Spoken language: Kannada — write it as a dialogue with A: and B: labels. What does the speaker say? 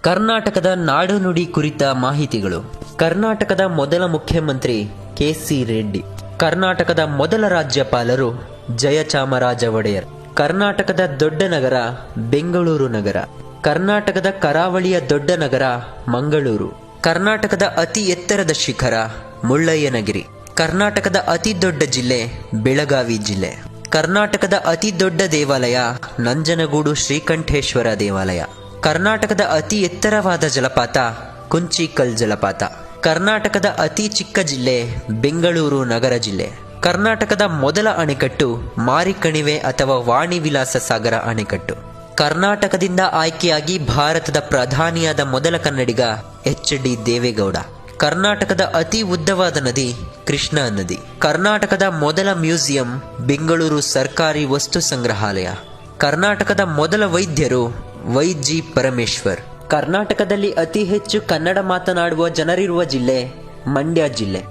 A: ಕರ್ನಾಟಕದ ನಾಡು ನುಡಿ ಕುರಿತ ಮಾಹಿತಿಗಳು. ಕರ್ನಾಟಕದ ಮೊದಲ ಮುಖ್ಯಮಂತ್ರಿ ಕೆ.ಸಿ. ರೆಡ್ಡಿ. ಕರ್ನಾಟಕದ ಮೊದಲ ರಾಜ್ಯಪಾಲರು ಜಯಚಾಮರಾಜ ಒಡೆಯರ್. ಕರ್ನಾಟಕದ ದೊಡ್ಡ ನಗರ ಬೆಂಗಳೂರು ನಗರ. ಕರ್ನಾಟಕದ ಕರಾವಳಿಯ ದೊಡ್ಡ ನಗರ ಮಂಗಳೂರು. ಕರ್ನಾಟಕದ ಅತಿ ಎತ್ತರದ ಶಿಖರ ಮುಳ್ಳಯ್ಯನಗಿರಿ. ಕರ್ನಾಟಕದ ಅತಿ ದೊಡ್ಡ ಜಿಲ್ಲೆ ಬೆಳಗಾವಿ ಜಿಲ್ಲೆ. ಕರ್ನಾಟಕದ ಅತಿ ದೊಡ್ಡ ದೇವಾಲಯ ನಂಜನಗೂಡು ಶ್ರೀಕಂಠೇಶ್ವರ ದೇವಾಲಯ. ಕರ್ನಾಟಕದ ಅತಿ ಎತ್ತರವಾದ ಜಲಪಾತ ಕುಂಚಿಕಲ್ ಜಲಪಾತ. ಕರ್ನಾಟಕದ ಅತಿ ಚಿಕ್ಕ ಜಿಲ್ಲೆ ಬೆಂಗಳೂರು ನಗರ ಜಿಲ್ಲೆ. ಕರ್ನಾಟಕದ ಮೊದಲ ಅಣೆಕಟ್ಟು ಮಾರಿಕಣಿವೆ ಅಥವಾ ವಾಣಿ ವಿಲಾಸ ಸಾಗರ ಅಣೆಕಟ್ಟು. ಕರ್ನಾಟಕದಿಂದ ಆಯ್ಕೆಯಾಗಿ ಭಾರತದ ಪ್ರಧಾನಿಯಾದ ಮೊದಲ ಕನ್ನಡಿಗ ಎಚ್.ಡಿ. ದೇವೇಗೌಡ. ಕರ್ನಾಟಕದ ಅತಿ ಉದ್ದವಾದ ನದಿ ಕೃಷ್ಣಾ ನದಿ. ಕರ್ನಾಟಕದ ಮೊದಲ ಮ್ಯೂಸಿಯಂ ಬೆಂಗಳೂರು ಸರ್ಕಾರಿ ವಸ್ತು ಸಂಗ್ರಹಾಲಯ. ಕರ್ನಾಟಕದ ಮೊದಲ ವೈದ್ಯರು ವೈ.ಜಿ. ಪರಮೇಶ್ವರ್. ಕರ್ನಾಟಕದಲ್ಲಿ ಅತಿ ಹೆಚ್ಚು ಕನ್ನಡ ಮಾತನಾಡುವ ಜನರಿರುವ ಜಿಲ್ಲೆ ಮಂಡ್ಯ ಜಿಲ್ಲೆ.